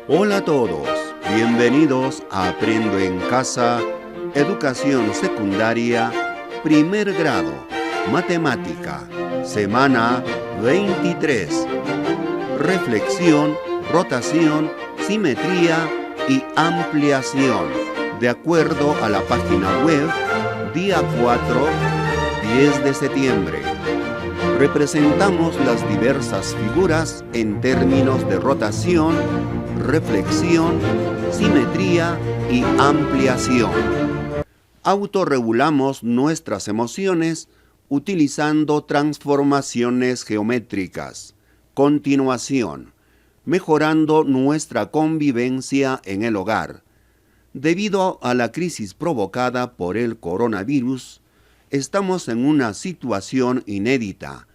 Hola a todos, bienvenidos a Aprendo en Casa, Educación Secundaria, Primer Grado, Matemática, Semana 23. Reflexión, rotación, simetría y ampliación, de acuerdo a la página web, día 4, 10 de septiembre. Representamos las diversas figuras en términos de rotación, reflexión, simetría y ampliación. Autorregulamos nuestras emociones utilizando transformaciones geométricas. Continuación, mejorando nuestra convivencia en el hogar. Debido a la crisis provocada por el coronavirus, estamos en una situación inédita.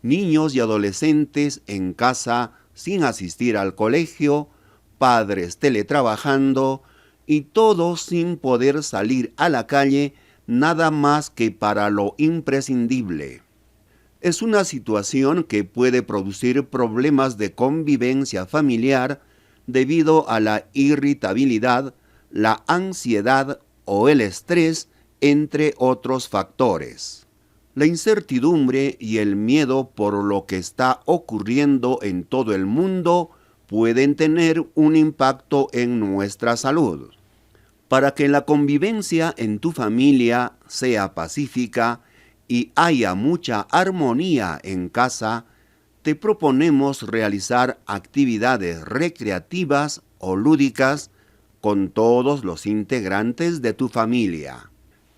Niños y adolescentes en casa sin asistir al colegio, padres teletrabajando y todos sin poder salir a la calle nada más que para lo imprescindible. Es una situación que puede producir problemas de convivencia familiar debido a la irritabilidad, la ansiedad o el estrés, entre otros factores. La incertidumbre y el miedo por lo que está ocurriendo en todo el mundo pueden tener un impacto en nuestra salud. Para que la convivencia en tu familia sea pacífica y haya mucha armonía en casa, te proponemos realizar actividades recreativas o lúdicas con todos los integrantes de tu familia.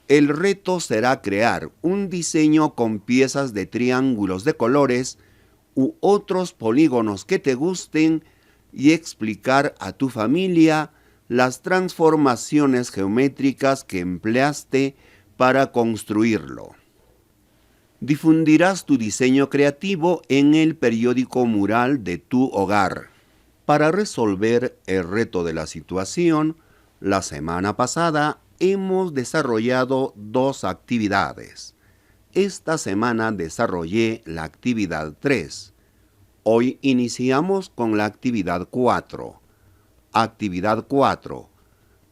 El reto será crear un diseño con piezas de triángulos de colores u otros polígonos que te gusten y explicar a tu familia las transformaciones geométricas que empleaste para construirlo. Difundirás tu diseño creativo en el periódico mural de tu hogar. Para resolver el reto de la situación, la semana pasada hemos desarrollado 2 actividades. Esta semana desarrollé la actividad 3. Hoy iniciamos con la actividad 4. Actividad 4.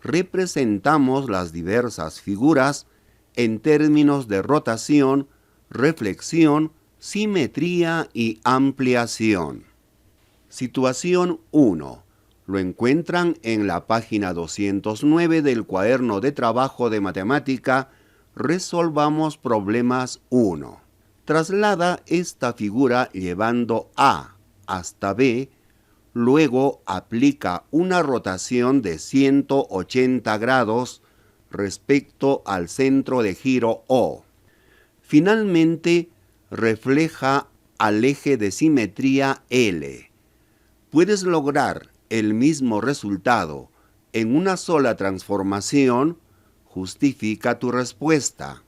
Representamos las diversas figuras en términos de rotación, reflexión, simetría y ampliación. Situación 1. Lo encuentran en la página 209 del cuaderno de trabajo de matemática. Resolvamos problemas 1. Traslada esta figura llevando A hasta B, luego aplica una rotación de 180 grados respecto al centro de giro O. Finalmente, refleja al eje de simetría L. Puedes lograr el mismo resultado en una sola transformación. Justifica tu respuesta.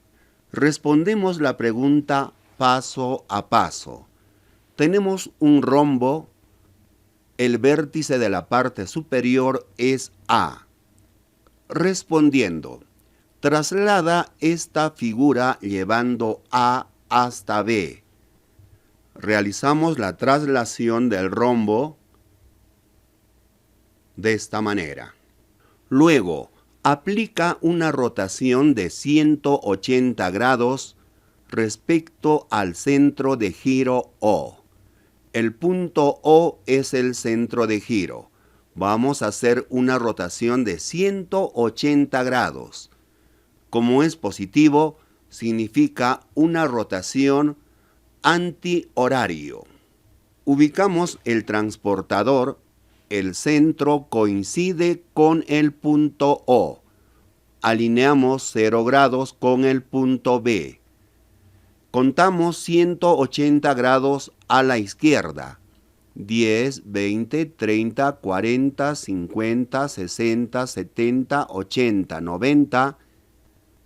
Respondemos la pregunta paso a paso. Tenemos un rombo. El vértice de la parte superior es A. Respondiendo, traslada esta figura llevando A hasta B. Realizamos la traslación del rombo de esta manera. Luego, aplica una rotación de 180 grados respecto al centro de giro O. El punto O es el centro de giro. Vamos a hacer una rotación de 180 grados. Como es positivo, significa una rotación antihorario. Ubicamos el transportador. El centro coincide con el punto O. Alineamos 0 grados con el punto B. Contamos 180 grados a la izquierda. 10, 20, 30, 40, 50, 60, 70, 80, 90,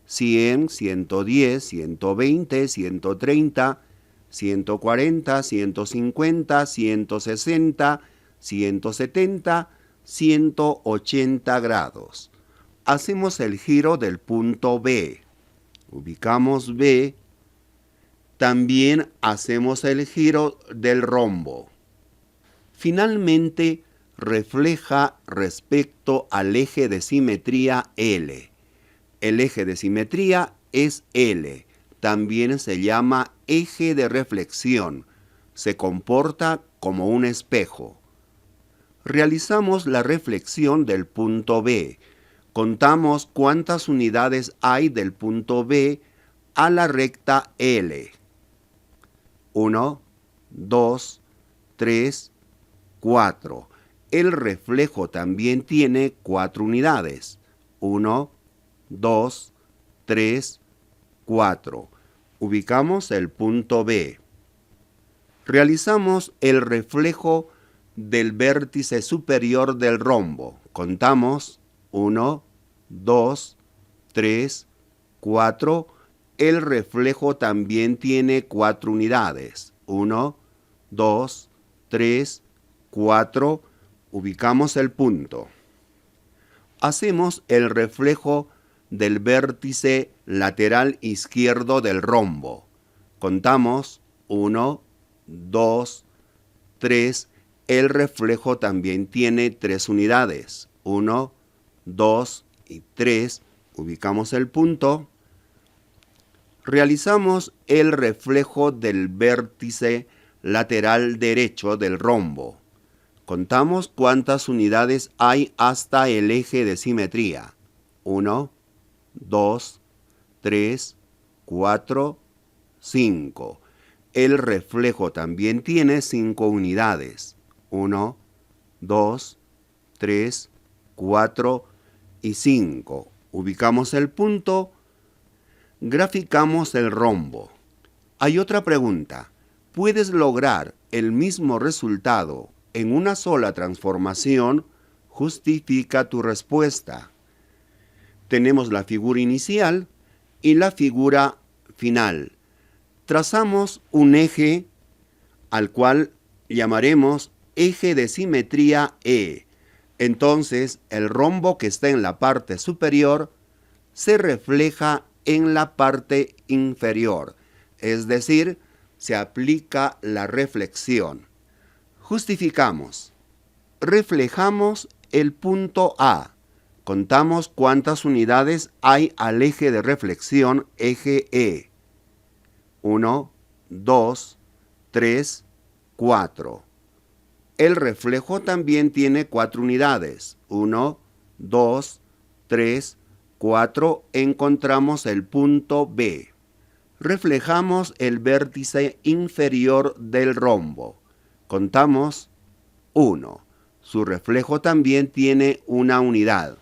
100, 110, 120, 130, 140, 150, 160, 170, 180 grados. Hacemos el giro del punto B. Ubicamos B. También hacemos el giro del rombo. Finalmente, refleja respecto al eje de simetría L. El eje de simetría es L. También se llama eje de reflexión. Se comporta como un espejo. Realizamos la reflexión del punto B. Contamos cuántas unidades hay del punto B a la recta L. 1, 2, 3, 4. El reflejo también tiene 4 unidades. 1, 2, 3, 4. Ubicamos el punto B. Realizamos el reflejo del vértice superior del rombo. Contamos 1, 2, 3, 4. El reflejo también tiene 4 unidades. 1, 2, 3, 4. Ubicamos el punto. Hacemos el reflejo del vértice lateral izquierdo del rombo. Contamos 1, 2, 3. El reflejo también tiene 3 unidades. 1, 2 y 3. Ubicamos el punto. Realizamos el reflejo del vértice lateral derecho del rombo. Contamos cuántas unidades hay hasta el eje de simetría. 1, 2, 3, 4, 5. El reflejo también tiene 5 unidades. 1, 2, 3, 4 y 5. Ubicamos el punto. Graficamos el rombo. Hay otra pregunta. ¿Puedes lograr el mismo resultado en una sola transformación? Justifica tu respuesta. Tenemos la figura inicial y la figura final. Trazamos un eje al cual llamaremos eje de simetría E. Entonces, el rombo que está en la parte superior se refleja en la parte inferior, es decir, se aplica la reflexión. Justificamos. Reflejamos el punto A. Contamos cuántas unidades hay al eje de reflexión, eje E. 1, 2, 3, 4. El reflejo también tiene 4 unidades. 1, 2, 3, 4. Encontramos el punto B. Reflejamos el vértice inferior del rombo. Contamos 1. Su reflejo también tiene 1 unidad.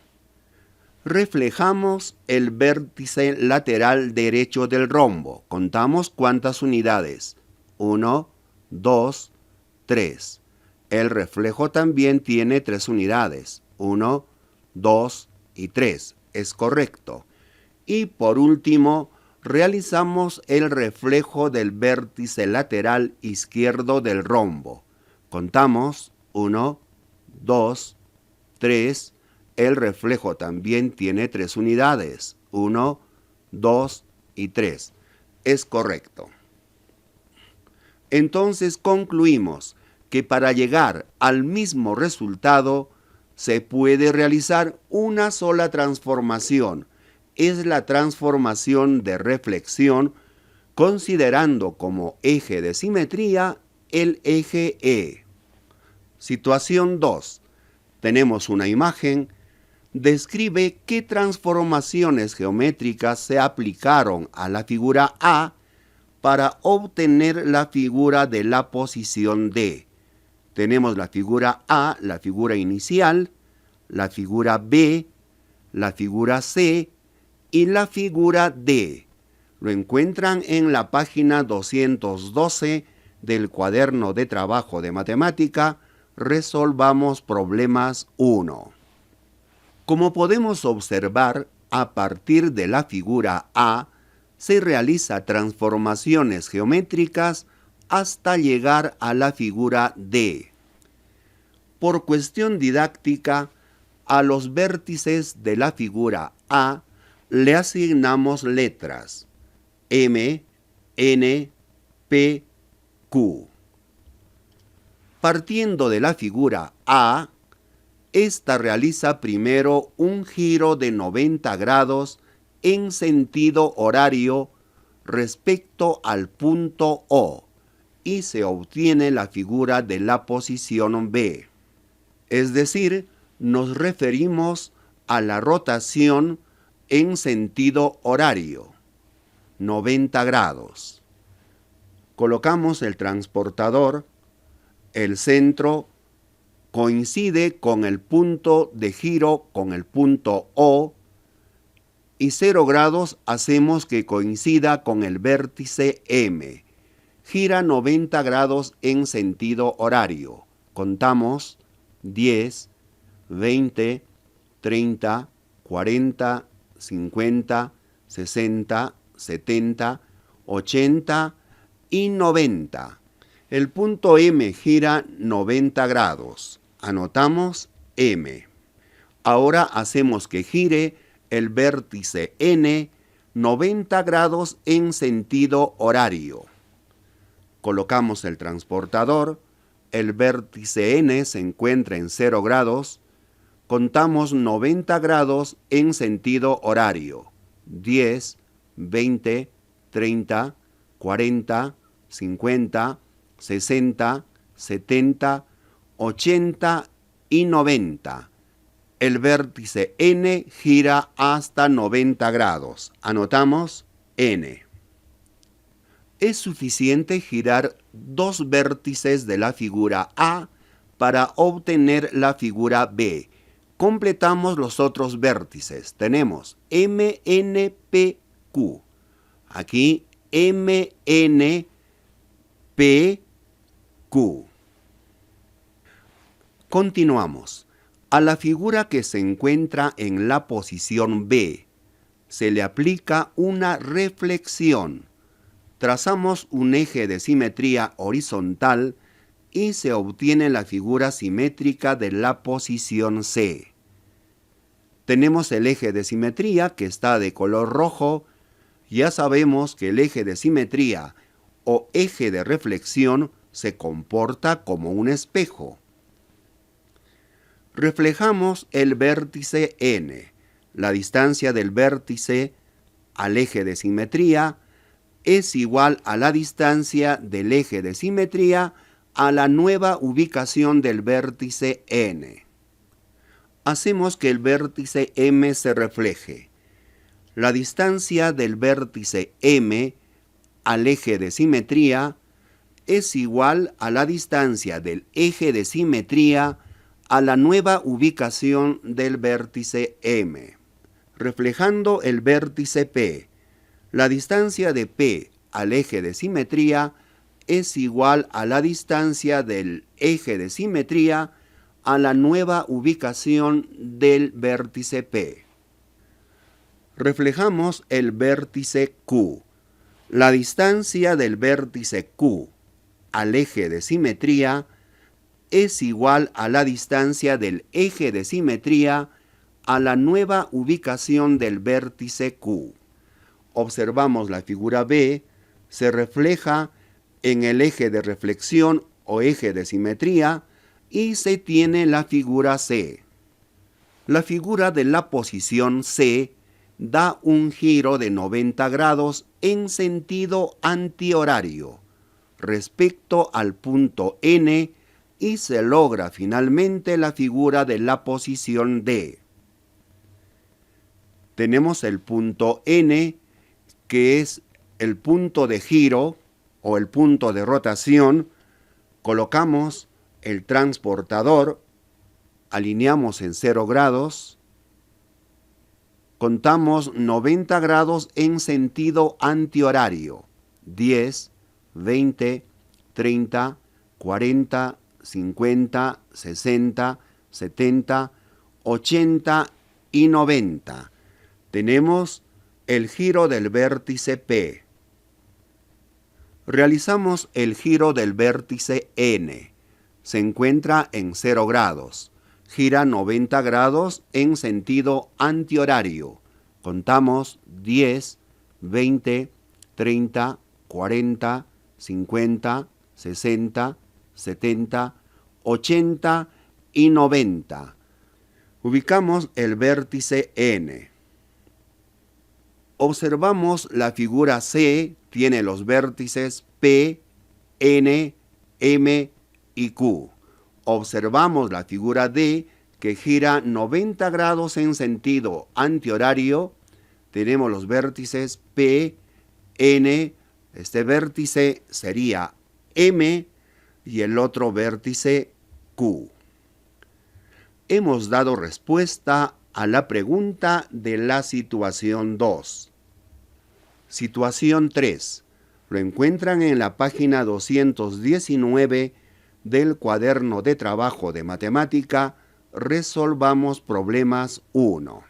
Reflejamos el vértice lateral derecho del rombo. Contamos cuántas unidades. 1, 2, 3. El reflejo también tiene 3 unidades. 1, 2 y 3. Es correcto. Y por último, realizamos el reflejo del vértice lateral izquierdo del rombo. Contamos 1, 2, 3. El reflejo también tiene 3 unidades. 1, 2 y 3. Es correcto. Entonces concluimos que para llegar al mismo resultado se puede realizar una sola transformación. Es la transformación de reflexión, considerando como eje de simetría el eje E. Situación 2. Tenemos una imagen. Describe qué transformaciones geométricas se aplicaron a la figura A para obtener la figura de la posición D. Tenemos la figura A, la figura inicial, la figura B, la figura C y la figura D. Lo encuentran en la página 212 del cuaderno de trabajo de matemática. Resolvamos problemas 1. Como podemos observar, a partir de la figura A, se realiza transformaciones geométricas hasta llegar a la figura D. Por cuestión didáctica, a los vértices de la figura A le asignamos letras M, N, P, Q. Partiendo de la figura A, Esta realiza primero un giro de 90 grados en sentido horario respecto al punto O y se obtiene la figura de la posición B. Es decir, nos referimos a la rotación en sentido horario, 90 grados. Colocamos el transportador, el centro coincide con el punto de giro con el punto O y 0 grados hacemos que coincida con el vértice M. Gira 90 grados en sentido horario. Contamos 10, 20, 30, 40, 50, 60, 70, 80 y 90. El punto M gira 90 grados. Anotamos M. Ahora hacemos que gire el vértice N 90 grados en sentido horario. Colocamos el transportador, el vértice N se encuentra en 0 grados, contamos 90 grados en sentido horario, 10, 20, 30, 40, 50, 60, 70, 80 y 90. El vértice N gira hasta 90 grados. Anotamos N. Es suficiente girar dos vértices de la figura A para obtener la figura B. Completamos los otros vértices. Tenemos M, N, P, Q. Aquí M, N, P, Q. Continuamos. A la figura que se encuentra en la posición B se le aplica una reflexión. Trazamos un eje de simetría horizontal y se obtiene la figura simétrica de la posición C. Tenemos el eje de simetría que está de color rojo. Ya sabemos que el eje de simetría o eje de reflexión se comporta como un espejo. Reflejamos el vértice N. La distancia del vértice al eje de simetría es igual a la distancia del eje de simetría a la nueva ubicación del vértice N. Hacemos que el vértice M se refleje. La distancia del vértice M al eje de simetría es igual a la distancia del eje de simetría a la nueva ubicación del vértice M. Reflejando el vértice P, la distancia de P al eje de simetría es igual a la distancia del eje de simetría a la nueva ubicación del vértice P. Reflejamos el vértice Q. La distancia del vértice Q al eje de simetría es igual a la distancia del eje de simetría a la nueva ubicación del vértice Q. Observamos la figura B, se refleja en el eje de reflexión o eje de simetría y se tiene la figura C. La figura de la posición C da un giro de 90 grados en sentido antihorario respecto al punto N y se logra finalmente la figura de la posición D. Tenemos el punto N, que es el punto de giro o el punto de rotación. Colocamos el transportador, alineamos en 0 grados, contamos 90 grados en sentido antihorario, 10, 20, 30, 40, 50, 60, 70, 80 y 90. Tenemos el giro del vértice P. Realizamos el giro del vértice N. Se encuentra en 0 grados. Gira 90 grados en sentido antihorario. Contamos 10, 20, 30, 40, 50, 60, 70, 80 y 90. Ubicamos el vértice N. Observamos la figura C, tiene los vértices P, N, M y Q. Observamos la figura D, que gira 90 grados en sentido antihorario. Tenemos los vértices P, N, este vértice sería M y el otro vértice Q. Hemos dado respuesta a la pregunta de la situación 2. Situación 3. Lo encuentran en la página 219 del cuaderno de trabajo de matemática. Resolvamos problemas 1.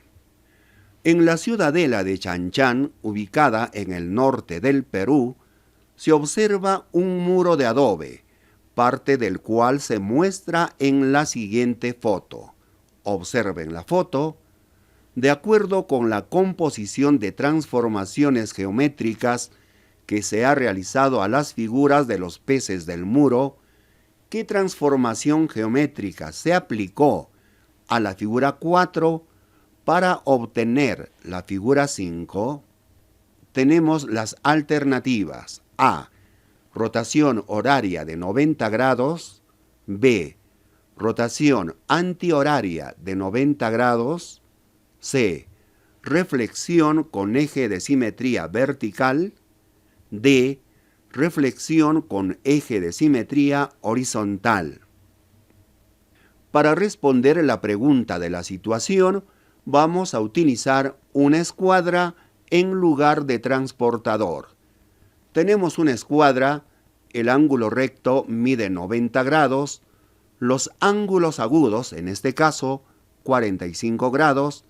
En la ciudadela de Chanchan, ubicada en el norte del Perú, se observa un muro de adobe, parte del cual se muestra en la siguiente foto. Observen la foto. De acuerdo con la composición de transformaciones geométricas que se ha realizado a las figuras de los peces del muro, ¿qué transformación geométrica se aplicó a la figura 4 para obtener la figura 5? Tenemos las alternativas: A, rotación horaria de 90 grados, B, rotación antihoraria de 90 grados, C, reflexión con eje de simetría vertical, D, reflexión con eje de simetría horizontal. Para responder la pregunta de la situación, vamos a utilizar una escuadra en lugar de transportador. Tenemos una escuadra, el ángulo recto mide 90 grados, los ángulos agudos, en este caso, 45 grados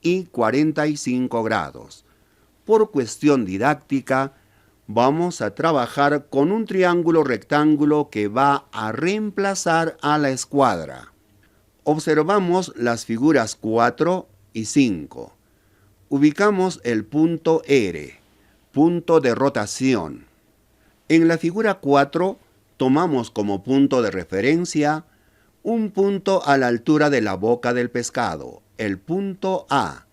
y 45 grados. Por cuestión didáctica, vamos a trabajar con un triángulo rectángulo que va a reemplazar a la escuadra. Observamos las figuras 4 y 5. Ubicamos el punto R, punto de rotación. En la figura 4 tomamos como punto de referencia un punto a la altura de la boca del pescado, el punto A.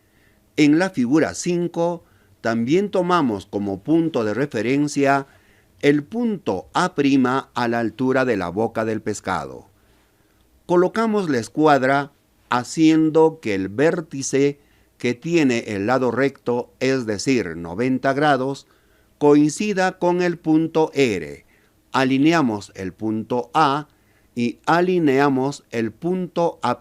En la figura 5 también tomamos como punto de referencia el punto A' a la altura de la boca del pescado. Colocamos la escuadra haciendo que el vértice que tiene el lado recto, es decir, 90 grados, coincida con el punto R. Alineamos el punto A y alineamos el punto A'.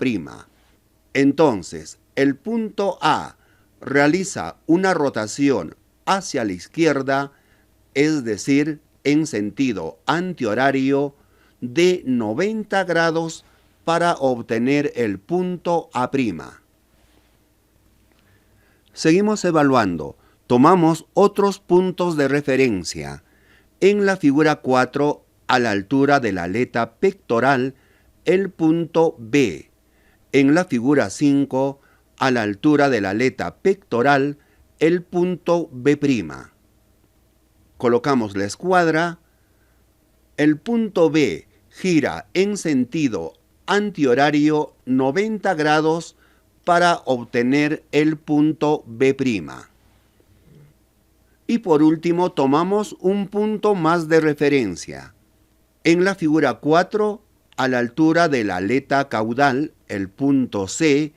Entonces, el punto A realiza una rotación hacia la izquierda, es decir, en sentido antihorario, de 90 grados para obtener el punto A'. Seguimos evaluando. Tomamos otros puntos de referencia. En la figura 4, a la altura de la aleta pectoral, el punto B. En la figura 5, a la altura de la aleta pectoral, el punto B'. Colocamos la escuadra. El punto B gira en sentido antihorario 90 grados para obtener el punto B'. Y por último, tomamos un punto más de referencia. En la figura 4, a la altura de la aleta caudal, el punto C.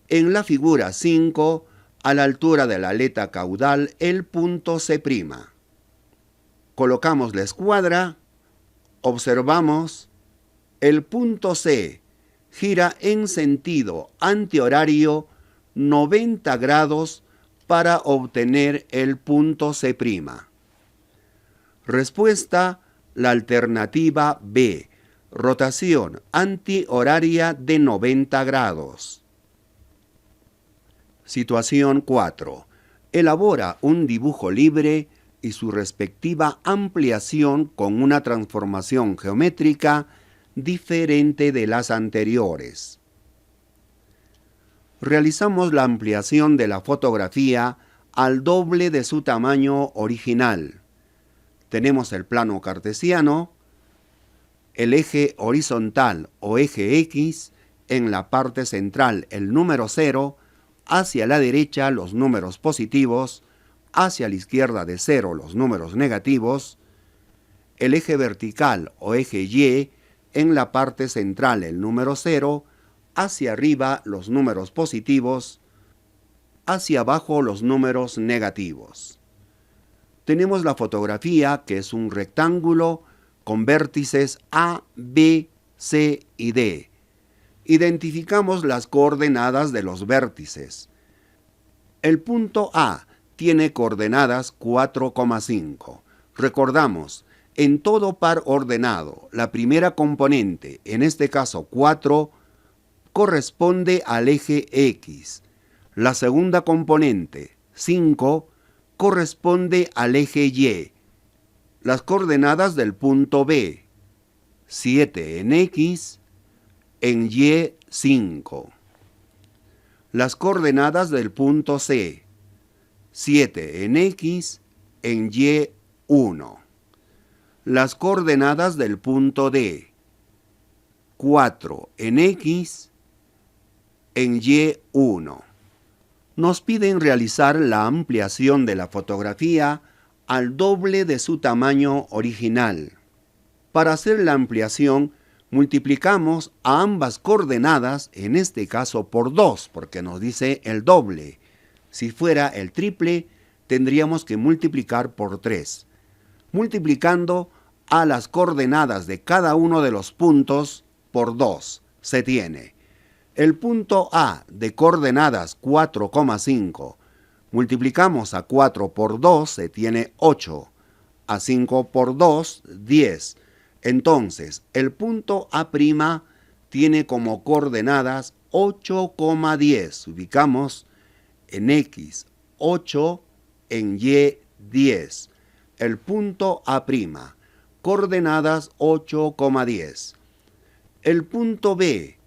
En la figura 5, a la altura de la aleta caudal, el punto C'. Colocamos la escuadra. Observamos. El punto C gira en sentido antihorario 90 grados para obtener el punto C'. Respuesta: la alternativa B, rotación antihoraria de 90 grados. Situación 4. Elabora un dibujo libre y su respectiva ampliación con una transformación geométrica diferente de las anteriores. Realizamos la ampliación de la fotografía al doble de su tamaño original. Tenemos el plano cartesiano, el eje horizontal o eje X, en la parte central el número 0, hacia la derecha los números positivos, hacia la izquierda de 0 los números negativos, el eje vertical o eje Y, en la parte central el número 0, hacia arriba los números positivos, hacia abajo los números negativos. Tenemos la fotografía, que es un rectángulo con vértices A, B, C y D. Identificamos las coordenadas de los vértices. El punto A tiene coordenadas 4,5. Recordamos, en todo par ordenado, la primera componente, en este caso 4, corresponde al eje X. La segunda componente, 5, corresponde al eje Y. Las coordenadas del punto B, 7 en X, en Y 5. Las coordenadas del punto C, 7 en X, en Y 1. Las coordenadas del punto D, 4 en X, en Y 1. Nos piden realizar la ampliación de la fotografía al doble de su tamaño original. Para hacer la ampliación, multiplicamos a ambas coordenadas, en este caso por 2, porque nos dice el doble. Si fuera el triple, tendríamos que multiplicar por 3. Multiplicando a las coordenadas de cada uno de los puntos por 2, se tiene el punto A de coordenadas 4,5. Multiplicamos a 4 por 2, se tiene 8. A 5 por 2, 10. Entonces, el punto A' tiene como coordenadas 8,10. Ubicamos en X 8, en Y 10. El punto A', coordenadas 8,10. El punto B,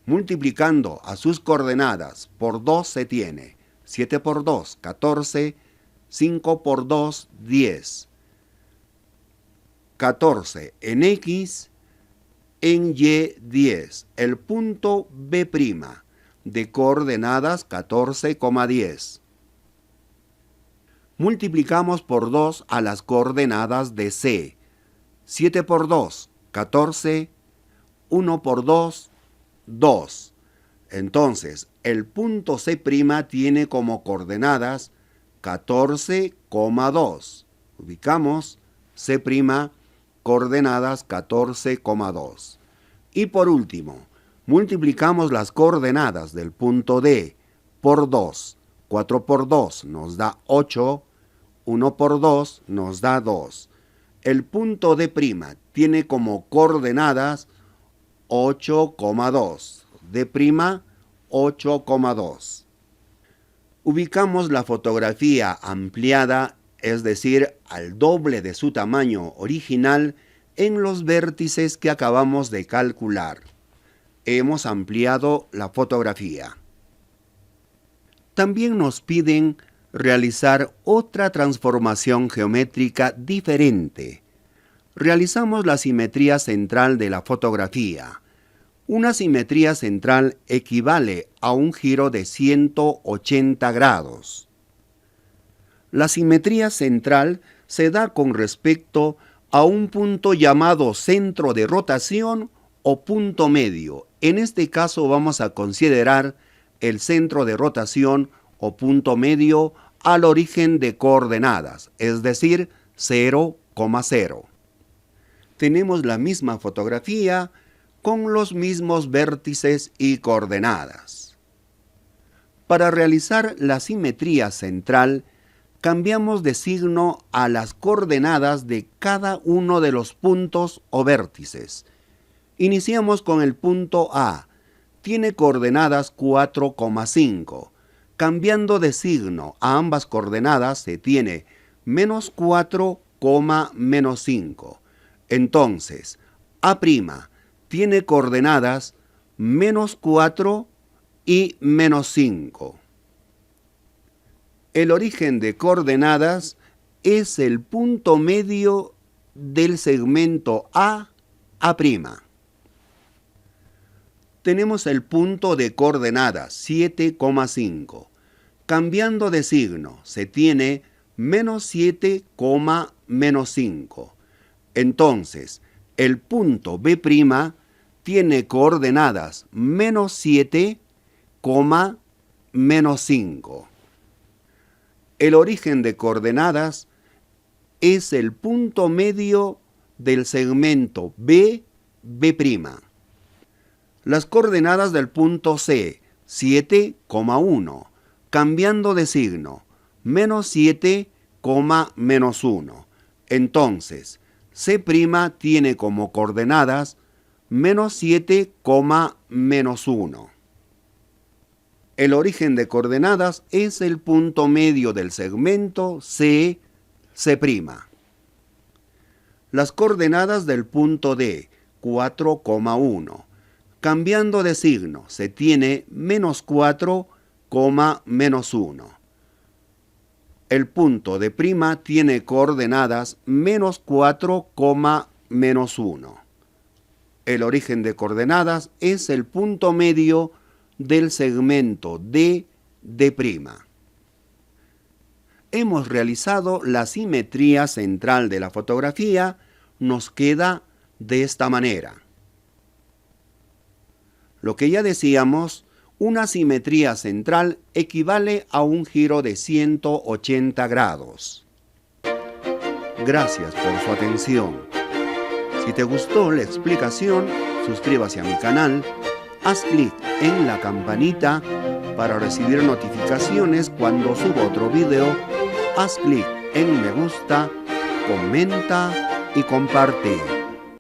multiplicando a sus coordenadas por 2, se tiene 7 por 2, 14, 5 por 2, 10. 14 en X, en Y 10. El punto B' de coordenadas 14,10. Multiplicamos por 2 a las coordenadas de C. 7 por 2, 14. 1 por 2, 2. Entonces, el punto C' tiene como coordenadas 14,2. Ubicamos C', coordenadas 14,2. Y por último, multiplicamos las coordenadas del punto D por 2. 4 por 2 nos da 8. 1 por 2 nos da 2. El punto D' tiene como coordenadas 8,2. D', 8,2. Ubicamos la fotografía ampliada, es decir, al doble de su tamaño original, en los vértices que acabamos de calcular. Hemos ampliado la fotografía. También nos piden realizar otra transformación geométrica diferente. Realizamos la simetría central de la fotografía. Una simetría central equivale a un giro de 180 grados. La simetría central se da con respecto a un punto llamado centro de rotación o punto medio. En este caso vamos a considerar el centro de rotación o punto medio al origen de coordenadas, es decir, 0,0. Tenemos la misma fotografía con los mismos vértices y coordenadas. Para realizar la simetría central, cambiamos de signo a las coordenadas de cada uno de los puntos o vértices. Iniciamos con el punto A. Tiene coordenadas 4,5. Cambiando de signo a ambas coordenadas se tiene menos 4, menos 5. Entonces, A' tiene coordenadas menos 4 y menos 5. El origen de coordenadas es el punto medio del segmento A'. tenemos el punto de coordenadas 7,5. Cambiando de signo, se tiene menos 7, menos 5. Entonces, el punto B' tiene coordenadas menos 7, menos 5. El origen de coordenadas es el punto medio del segmento B'. Las coordenadas del punto C, 7,1. Cambiando de signo, menos 7, menos 1. Entonces, C' tiene como coordenadas menos 7, menos 1. El origen de coordenadas es el punto medio del segmento C'. Las coordenadas del punto D, 4,1. Cambiando de signo, se tiene menos 4, menos 1. El punto D' tiene coordenadas menos 4, menos 1. El origen de coordenadas es el punto medio del segmento D'. Hemos realizado la simetría central de la fotografía. Nos queda de esta manera. Lo que ya decíamos, una simetría central equivale a un giro de 180 grados. Gracias por su atención. Si te gustó la explicación, suscríbase a mi canal, haz clic en la campanita para recibir notificaciones cuando subo otro video, haz clic en me gusta, comenta y comparte.